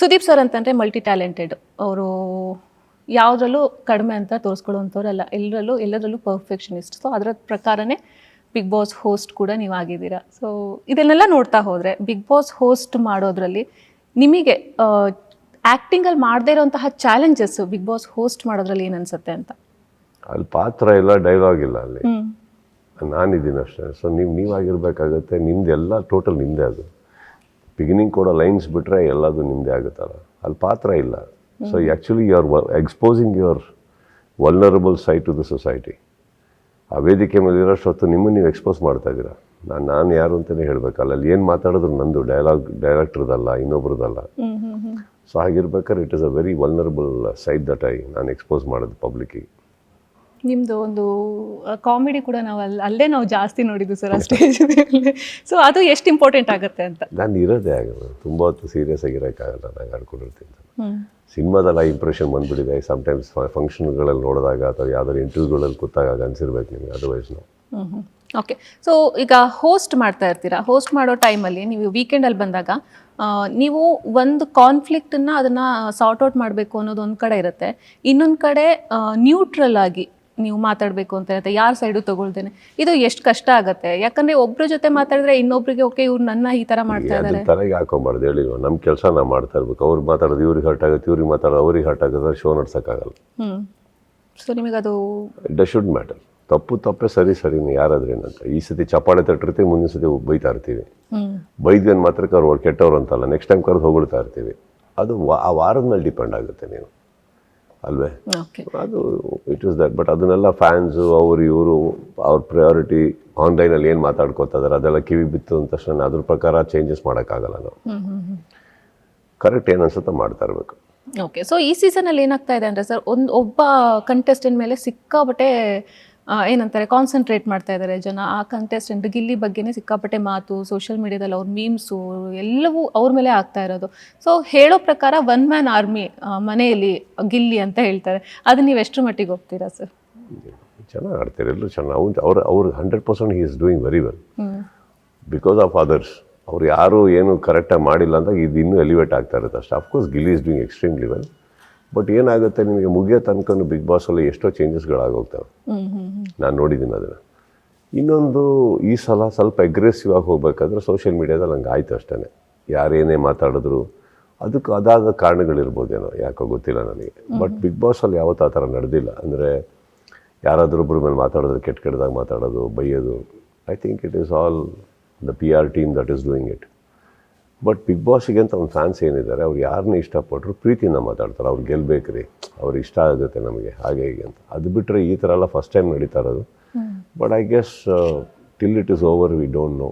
Sudeep sir ಅಂತಂದರೆ multi talented ಅವರು, ಯಾವುದ್ರಲ್ಲೂ ಕಡಿಮೆ ಅಂತ ತೋರಿಸ್ಕೊಳ್ಳುವಂಥವ್ರಲ್ಲ, ಎಲ್ಲದರಲ್ಲೂ ಪರ್ಫೆಕ್ಷನಿಸ್ಟ್. ಸೊ ಅದರ ಪ್ರಕಾರನೇ ಬಿಗ್ ಬಾಸ್ ಹೋಸ್ಟ್ ಕೂಡ ನೀವು ಆಗಿದ್ದೀರಾ. ಸೊ ಇದನ್ನೆಲ್ಲ ನೋಡ್ತಾ ಹೋದರೆ ಬಿಗ್ ಬಾಸ್ ಹೋಸ್ಟ್ ಮಾಡೋದ್ರಲ್ಲಿ ನಿಮಗೆ ಆ್ಯಕ್ಟಿಂಗಲ್ಲಿ ಮಾಡದೇ ಇರೋಂತಹ ಚಾಲೆಂಜಸ್ ಬಿಗ್ ಬಾಸ್ ಹೋಸ್ಟ್ ಮಾಡೋದ್ರಲ್ಲಿ ಏನು ಅನ್ಸುತ್ತೆ ಅಂತ? ಅಲ್ಲಿ ಪಾತ್ರ ಇಲ್ಲ, ಡೈಲಾಗ್ ಇಲ್ಲ, ಅಲ್ಲಿ ನಾನಿದ್ದೀನಿ ಅಷ್ಟೇ. ಸೊ ನೀವಾಗಿರ್ಬೇಕಾಗತ್ತೆ, ನಿಮ್ದೆಲ್ಲ ಟೋಟಲ್ ನಿಮ್ಮದೇ. ಅದು ಬಿಗಿನಿಂಗ್ ಕೂಡ ಲೈನ್ಸ್ ಬಿಟ್ಟರೆ ಎಲ್ಲದು ನಿಮ್ಮದೇ ಆಗುತ್ತಲ್ಲ, ಅಲ್ಲಿ ಪಾತ್ರ ಇಲ್ಲ. So actually you are exposing your vulnerable side to the society. ಆ ವೇದಿಕೆ ಮೇಲೆ ಇರೋಷ್ಟೊತ್ತು ನಿಮ್ಮನ್ನು ನೀವು ಎಕ್ಸ್ಪೋಸ್ ಮಾಡ್ತಾ ಇದ್ದೀರಾ. ನಾನು ಯಾರು ಅಂತಲೇ ಹೇಳಬೇಕಲ್ಲ, ಅಲ್ಲಿ ಏನು ಮಾತಾಡಿದ್ರು ನಂದು ಡೈರೆಕ್ಟ್ರದಲ್ಲ, ಇನ್ನೊಬ್ರದಲ್ಲ. ಸೊ ಹಾಗಿರ್ಬೇಕಾದ್ರೆ it is a very vulnerable side that ನಾನು ಎಕ್ಸ್ಪೋಸ್ ಮಾಡೋದು ಪಬ್ಲಿಕ್ಕಿಗೆ. ನಿಮ್ಮದು ಒಂದು ಕಾಮಿಡಿ ಕೂಡ ನಾವು ಅಲ್ಲೇ ನಾವು ಜಾಸ್ತಿ ನೋಡಿದ್ದು ಸರ್ ಆ ಸ್ಟೇಜ್ ಮೇಲೆ. ಸೊ ಅದು ಎಷ್ಟು ಇಂಪಾರ್ಟೆಂಟ್ ಆಗುತ್ತೆ ಅಂತ. ನಾನು ಇರೋದೇ ಆಗಲ್ಲ, ತುಂಬ ಹೊತ್ತು ಸೀರಿಯಸ್ ಆಗಿರೋಕ್ಕಾಗಲ್ಲ, ನಾನು ಆಡ್ಕೊಂಡಿರ್ತೀನಿ. ಸಿನಿಮಾದಲ್ಲ ಇಂಪ್ರೆಷನ್ ಬಂದುಬಿಟ್ಟಿದೆ. ಸಮ್ಟೈಮ್ಸ್ ಫಂಕ್ಷನ್ಗಳಲ್ಲಿ ನೋಡಿದಾಗ ಅಥವಾ ಯಾವ್ದಾದ್ರು ಇಂಟರ್ವ್ಯೂಗಳಲ್ಲಿ ಕೂತಾಗ ಅನಿಸಿರ್ಬೇಕು ನಿಮಗೆ, ಅದರ್ವೈಸ್ ನಾವು. ಓಕೆ. ಸೊ ಈಗ ಹೋಸ್ಟ್ ಮಾಡ್ತಾ ಇರ್ತೀರಾ, ಹೋಸ್ಟ್ ಮಾಡೋ ಟೈಮಲ್ಲಿ ನೀವು ವೀಕೆಂಡಲ್ಲಿ ಬಂದಾಗ ನೀವು ಒಂದು ಕಾನ್ಫ್ಲಿಕ್ಟನ್ನು ಅದನ್ನು ಸಾರ್ಟ್ ಔಟ್ ಮಾಡಬೇಕು ಅನ್ನೋದು ಒಂದು ಕಡೆ ಇರುತ್ತೆ, ಇನ್ನೊಂದು ಕಡೆ ನ್ಯೂಟ್ರಲ್ ಆಗಿ ನೀವು ಮಾತಾಡಬೇಕು ಅಂತ ಇರುತ್ತೆ, ಯಾರ ಸೈಡು ತಗೊಳ್ತೇನೆ. ಇದು ಎಷ್ಟು ಕಷ್ಟ ಆಗುತ್ತೆ, ಯಾಕಂದರೆ ಒಬ್ಬರ ಜೊತೆ ಮಾತಾಡಿದ್ರೆ ಇನ್ನೊಬ್ರಿಗೆ ಓಕೆ ಇವ್ರು ನನ್ನ ಈ ಥರ ಮಾಡ್ತಾ ಇದ್ದಾರೆ, ತಲೆಗೆ ಹಾಕೊಂಬಾರ್ದು. ಹೇಳಿ, ನಮ್ಮ ಕೆಲಸ ನಾವು ಮಾಡ್ತಾ ಇರ್ಬೇಕು. ಅವ್ರು ಮಾತಾಡೋದು ಇವ್ರಿಗೆ ಹರ್ಟ್ ಆಗುತ್ತೆ, ಇವ್ರಿಗೆ ಮಾತಾಡೋದು ಅವ್ರಿಗೆ ಹರ್ಟ್ ಆಗುತ್ತೆ, ಶೋ ನಡ್ಸೋಕ್ಕಾಗಲ್ಲ. ಸೊ ನಿಮಗೆ ಅದು ಇಟ್ ಶುಡ್ ಮ್ಯಾಟರ್. ತಪ್ಪೇ ಸರಿನೇ ಯಾರಾದ್ರೇನಂತ. ಈ ಸತಿ ಚಪ್ಪಾಳೆ ತಟ್ಟಿರ್ತೀವಿ, ಮುಂದಿನ ಸತಿ ಬೈತಾ ಇರ್ತೀವಿ. ಬೈದ್ಗನ್ ಮಾತ್ರಕ್ಕೆ ಅವ್ರು ಕೆಟ್ಟವ್ರು ಅಂತಲ್ಲ, ನೆಕ್ಸ್ಟ್ ಟೈಮ್ ಕರೆದು ಹೊಗಳ್ತಾ ಇರ್ತೀವಿ. ಅದು ಆ ವಾರದ ಮೇಲೆ ಡಿಪೆಂಡ್ ಆಗುತ್ತೆ ನೀವು, ಅಲ್ವೇ? ಅದು ಇಟ್ ಇಸ್ ದಟ್. ಬಟ್ ಅದನ್ನೆಲ್ಲ ಫ್ಯಾನ್ಸು ಇವರು ಅವ್ರ ಪ್ರಯಾರಿಟಿ ಆನ್ಲೈನಲ್ಲಿ ಏನು ಮಾತಾಡ್ಕೋತಾ ಇದಾರೆ ಅದೆಲ್ಲ ಕಿವಿ ಬಿತ್ತು ಅಂದ ತಕ್ಷಣ ಅದ್ರ ಪ್ರಕಾರ ಚೇಂಜಸ್ ಮಾಡೋಕ್ಕಾಗಲ್ಲ. ನಾವು ಕರೆಕ್ಟ್ ಏನು ಅನ್ಸುತ್ತೋ ಮಾಡ್ತಾ ಇರಬೇಕು. ಓಕೆ. ಸೊ ಈ ಸೀಸನಲ್ಲಿ ಏನಾಗ್ತಾ ಇದೆ ಅಂದರೆ ಸರ್, ಒಬ್ಬ ಕಂಟೆಸ್ಟೆಂಟ್ ಮೇಲೆ ಸಿಕ್ಕಾಪಟ್ಟೆ ಏನಂತಾರೆ ಕಾನ್ಸಂಟ್ರೇಟ್ ಮಾಡ್ತಾ ಇದ್ದಾರೆ ಜನ. ಆ ಕಂಟೆಸ್ಟೆಂಟ್ ಗಿಲ್ಲಿ ಬಗ್ಗೆನೇ ಸಿಕ್ಕಾಪಟ್ಟೆ ಮಾತು, ಸೋಷಿಯಲ್ ಮೀಡಿಯಾದಲ್ಲಿ ಅವ್ರ ಮೀಮ್ಸು ಎಲ್ಲವೂ ಅವ್ರ ಮೇಲೆ ಆಗ್ತಾ ಇರೋದು. ಸೊ ಹೇಳೋ ಪ್ರಕಾರ 1 man ಆರ್ಮಿ ಮನೆಯಲ್ಲಿ ಗಿಲ್ಲಿ ಅಂತ ಹೇಳ್ತಾರೆ. ಅದು ನೀವು ಎಷ್ಟು ಮಟ್ಟಿಗೆ ಹೋಗ್ತೀರಾ ಸರ್? ಚೆನ್ನಾಗಿ ಆಡ್ತಾರೆ, ಎಲ್ಲರೂ ಚೆನ್ನಾಗಿ. ಅವ್ರು 100% he is doing very well because of others. ಅವ್ರು ಯಾರು ಏನು ಕರೆಕ್ಟಾಗಿ ಮಾಡಿಲ್ಲ ಅಂದಾಗ ಇದು ಇನ್ನೂ ಎಲಿವೇಟ್ ಆಗ್ತಾ ಇರುತ್ತೆ ಅಷ್ಟೇ. Of course Gilli is doing extremely well. But ಏನಾಗುತ್ತೆ, ನಿಮಗೆ ಮುಗಿಯೋ ತನಕ ಬಿಗ್ ಬಾಸಲ್ಲಿ ಎಷ್ಟೋ ಚೇಂಜಸ್ಗಳಾಗೋಗ್ತವೆ. ನಾನು ನೋಡಿದ್ದೀನಿ ಅದನ್ನು. ಇನ್ನೊಂದು, ಈ ಸಲ ಸ್ವಲ್ಪ ಅಗ್ರೆಸಿವ್ ಆಗಿ ಹೋಗ್ಬೇಕಾದ್ರೆ ಸೋಷಿಯಲ್ ಮೀಡಿಯಾದಲ್ಲಿ ಹಂಗೆ ಆಯಿತು ಅಷ್ಟೇ. ಯಾರೇನೇ ಮಾತಾಡಿದ್ರು ಅದಕ್ಕೆ ಅದಾದ ಕಾರಣಗಳಿರ್ಬೋದೇನೋ, ಯಾಕೋ ಗೊತ್ತಿಲ್ಲ ನನಗೆ. ಬಟ್ ಬಿಗ್ ಬಾಸಲ್ಲಿ ಯಾವತ್ತೂ ಆ ಥರ ನಡೆದಿಲ್ಲ. ಅಂದರೆ ಯಾರಾದ್ರೊಬ್ಬರ ಮೇಲೆ ಮಾತಾಡಿದ್ರೆ ಕೆಟ್ಟದಾಗ ಮಾತಾಡೋದು, ಬೈಯೋದು. I think it is all the PR team that is doing it. But big ಬಾಸಿಗೆ ಅಂತ ಒಂದು ಫ್ಯಾನ್ಸ್ ಏನಿದ್ದಾರೆ, ಅವ್ರು ಯಾರನ್ನ ಇಷ್ಟಪಟ್ಟರು ಪ್ರೀತಿಯಿಂದ ಮಾತಾಡ್ತಾರೆ. ಅವ್ರು ಗೆಲ್ಬೇಕ್ರಿ, ಅವ್ರಿಗೆ ಇಷ್ಟ ಆಗುತ್ತೆ ನಮಗೆ, ಹಾಗೆ ಹೀಗೆ ಅಂತ. ಅದು ಬಿಟ್ಟರೆ ಈ ಥರ ಎಲ್ಲ ಫಸ್ಟ್ ಟೈಮ್ ನಡೀತಾ ಇರೋದು. But I guess till it is over we don't know.